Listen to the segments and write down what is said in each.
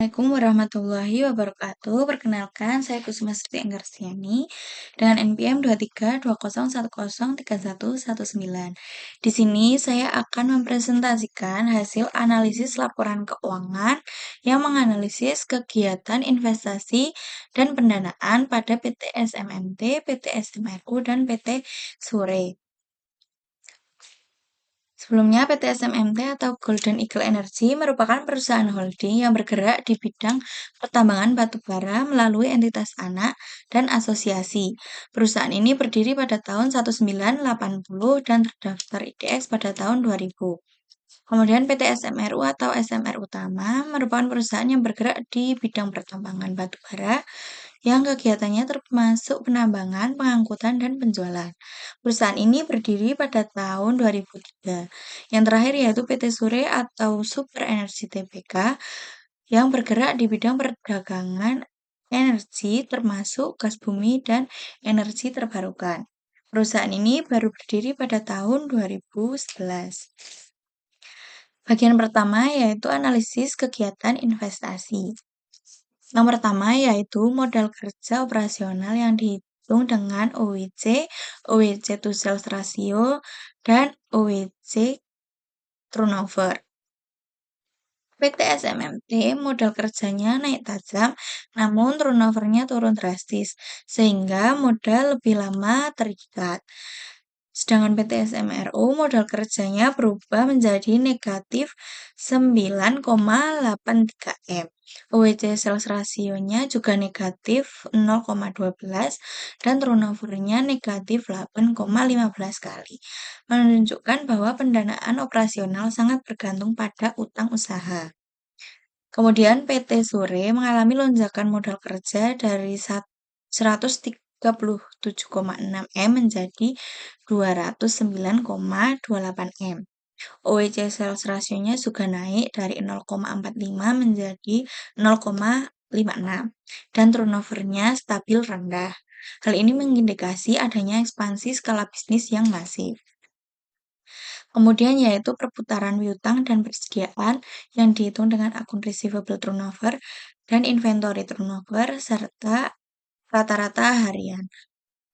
Assalamualaikum warahmatullahi wabarakatuh. Perkenalkan, saya Kusuma Siti Enggarstiani dengan NPM 2320103119. Di sini saya akan mempresentasikan hasil analisis laporan keuangan yang menganalisis kegiatan investasi dan pendanaan pada PT SMMT, PT SMRU, dan PT Sure. Sebelumnya, PT SMMT atau Golden Eagle Energy merupakan perusahaan holding yang bergerak di bidang pertambangan batu bara melalui entitas anak dan asosiasi. Perusahaan ini berdiri pada tahun 1980 dan terdaftar IDX pada tahun 2000. Kemudian PT SMRU atau SMR Utama merupakan perusahaan yang bergerak di bidang pertambangan batu bara yang kegiatannya termasuk penambangan, pengangkutan, dan penjualan. Perusahaan ini berdiri pada tahun 2003. Yang terakhir yaitu PT Sure atau Super Energi Tbk yang bergerak di bidang perdagangan energi termasuk gas bumi dan energi terbarukan. Perusahaan ini baru berdiri pada tahun 2011. Bagian pertama yaitu analisis kegiatan investasi. Yang pertama yaitu modal kerja operasional yang dihitung dengan OWC to sales ratio, dan OWC turnover. PT SMMT modal kerjanya naik tajam, namun turnovernya turun drastis, sehingga modal lebih lama terikat. Sedangkan PT SMRU modal kerjanya berubah menjadi negatif 9,83 M. OWC sales rasionya juga negatif 0,12 dan turnovernya negatif 8,15 kali. Menunjukkan bahwa pendanaan operasional sangat bergantung pada utang usaha. Kemudian PT Sure mengalami lonjakan modal kerja dari 137,6 M menjadi 209,28 M. OWC sales rasionya juga naik dari 0,45 menjadi 0,56 dan turnovernya stabil rendah. Hal ini mengindikasi adanya ekspansi skala bisnis yang masif. Kemudian yaitu perputaran piutang dan persediaan yang dihitung dengan akun receivable turnover dan inventory turnover serta rata-rata harian.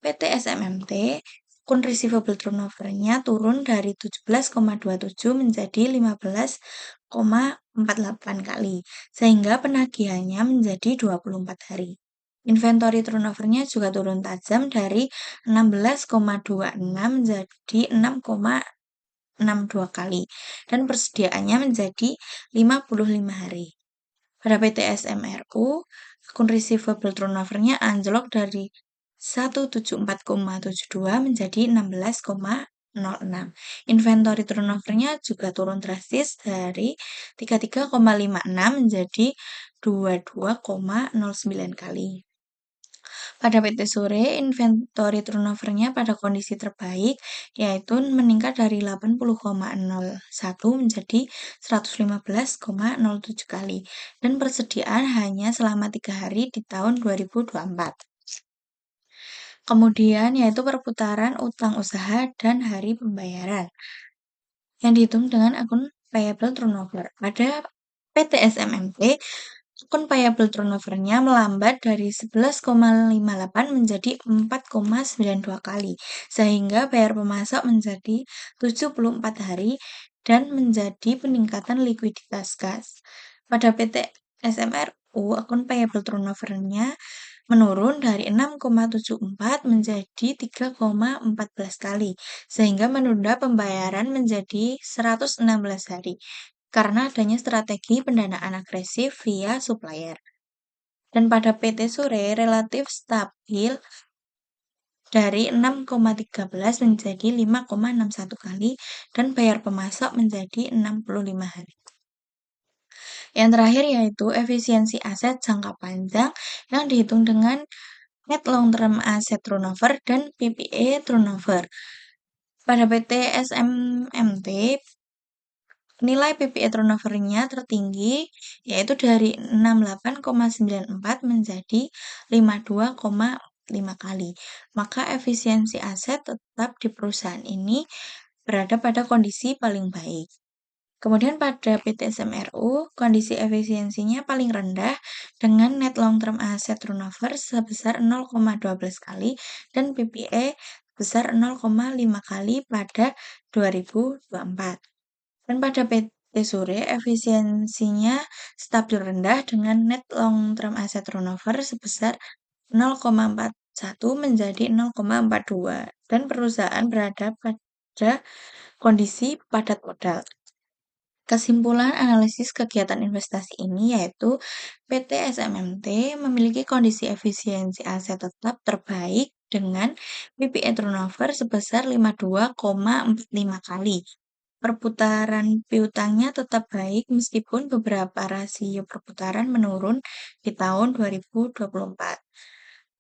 PT SMMT akun receivable turnover-nya turun dari 17,27 menjadi 15,48 kali, sehingga penagihannya menjadi 24 hari. Inventory turnover-nya juga turun tajam dari 16,26 menjadi 6,62 kali, dan persediaannya menjadi 55 hari. Pada PT SMRU, akun receivable turnover-nya anjlok dari 174,72 menjadi 16,06. Inventory turnover-nya juga turun drastis dari 33,56 menjadi 22,09 kali. Pada PT Sure, inventory turnover-nya pada kondisi terbaik, yaitu meningkat dari 80,01 menjadi 115,07 kali, dan persediaan hanya selama 3 hari di tahun 2024. Kemudian yaitu perputaran utang usaha dan hari pembayaran yang dihitung dengan akun payable turnover. Pada PT SMMT, akun payable turnover-nya melambat dari 11,58 menjadi 4,92 kali, sehingga bayar pemasok menjadi 74 hari dan menjadi peningkatan likuiditas kas. Pada PT SMRU, akun payable turnover-nya menurun dari 6,74 menjadi 3,14 kali, sehingga menunda pembayaran menjadi 116 hari karena adanya strategi pendanaan agresif via supplier. Dan pada PT Sure relatif stabil dari 6,13 menjadi 5,61 kali dan bayar pemasok menjadi 65 hari. Yang terakhir yaitu efisiensi aset jangka panjang yang dihitung dengan net long term asset turnover dan PPE turnover. Pada PT SMMT, nilai PPE turnover-nya tertinggi, yaitu dari 68,94 menjadi 52,5 kali. Maka efisiensi aset tetap di perusahaan ini berada pada kondisi paling baik. Kemudian pada PT SMRU, kondisi efisiensinya paling rendah dengan net long term asset turnover sebesar 0,12 kali dan PPE sebesar 0,5 kali pada 2024. Dan pada PT Sure, efisiensinya stabil rendah dengan net long term asset turnover sebesar 0,41 menjadi 0,42 dan perusahaan berada pada kondisi padat modal. Kesimpulan analisis kegiatan investasi ini yaitu PT SMMT memiliki kondisi efisiensi aset tetap terbaik dengan PPE turnover sebesar 52,45 kali. Perputaran piutangnya tetap baik meskipun beberapa rasio perputaran menurun di tahun 2024.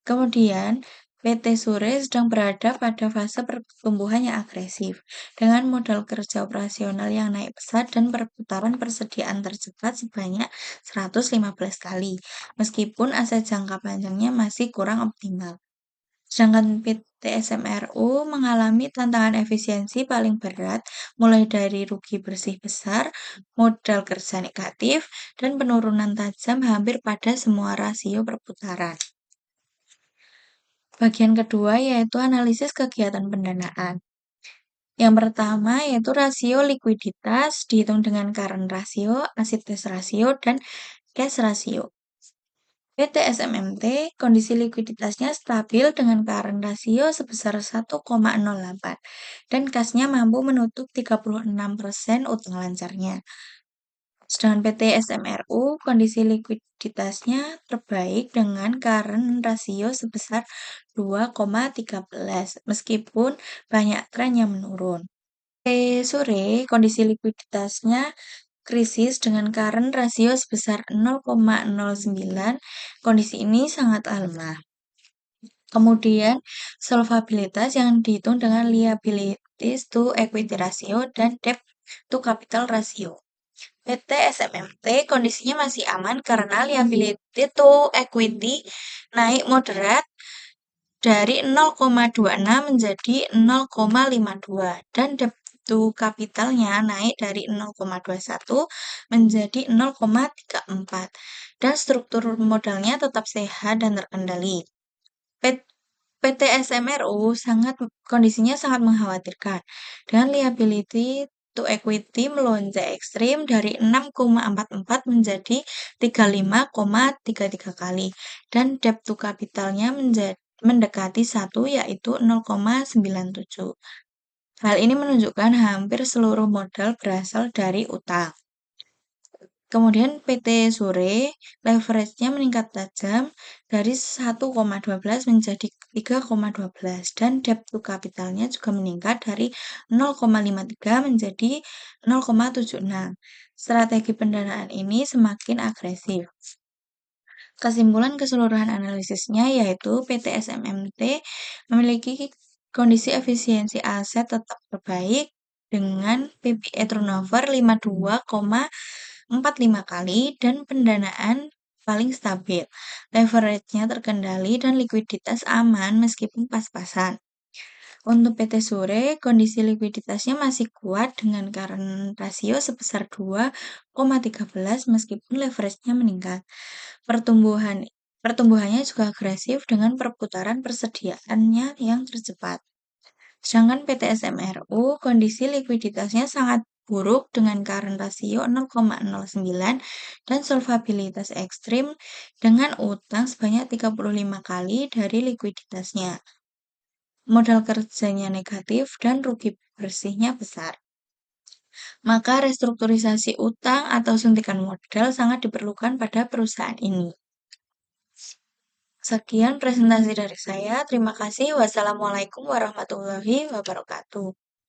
Kemudian, PT Sure sedang berada pada fase pertumbuhan yang agresif, dengan modal kerja operasional yang naik pesat dan perputaran persediaan tercepat sebanyak 115 kali, meskipun aset jangka panjangnya masih kurang optimal. Sedangkan PT SMRU mengalami tantangan efisiensi paling berat, mulai dari rugi bersih besar, modal kerja negatif, dan penurunan tajam hampir pada semua rasio perputaran. Bagian kedua yaitu analisis kegiatan pendanaan. Yang pertama yaitu rasio likuiditas dihitung dengan current ratio, asset base ratio, dan cash ratio. PT SMMT kondisi likuiditasnya stabil dengan current ratio sebesar 1,08 dan kasnya mampu menutup 36% utang lancarnya. Sedangkan PT SMRU kondisi likuiditasnya terbaik dengan current rasio sebesar 2,13 meskipun banyak tren yang menurun. Sore kondisi likuiditasnya krisis dengan current rasio sebesar 0,09. Kondisi ini sangat lemah. Kemudian, solvabilitas yang dihitung dengan liabilities to equity ratio dan debt to capital ratio. PT SMMT kondisinya masih aman karena liability to equity naik moderat dari 0,26 menjadi 0,52 dan debt to capitalnya naik dari 0,21 menjadi 0,34 dan struktur modalnya tetap sehat dan terkendali. PT SMRU kondisinya sangat mengkhawatirkan dengan liability to equity melonjak ekstrim dari 6,44 menjadi 35,33 kali dan debt to capitalnya mendekati 1 yaitu 0,97. Hal ini menunjukkan hampir seluruh modal berasal dari utang. Kemudian PT Sure leverage-nya meningkat tajam dari 1,12 menjadi 3,12 dan debt to capitalnya juga meningkat dari 0,53 menjadi 0,76. Strategi pendanaan ini semakin agresif. Kesimpulan keseluruhan analisisnya yaitu PT SMMT memiliki kondisi efisiensi aset tetap terbaik dengan PPE turnover 52,45 kali dan pendanaan paling stabil. Leverage-nya terkendali dan likuiditas aman meskipun pas-pasan. Untuk PT Sure, kondisi likuiditasnya masih kuat dengan current rasio sebesar 2,13 meskipun leverage-nya meningkat. Pertumbuhannya juga agresif dengan perputaran persediaannya yang tercepat. Sedangkan PT SMRU kondisi likuiditasnya sangat buruk dengan current rasio 0,09 dan solvabilitas ekstrim dengan utang sebanyak 35 kali dari likuiditasnya. Modal kerjanya negatif dan rugi bersihnya besar. Maka restrukturisasi utang atau suntikan modal sangat diperlukan pada perusahaan ini. Sekian presentasi dari saya. Terima kasih. Wassalamualaikum warahmatullahi wabarakatuh.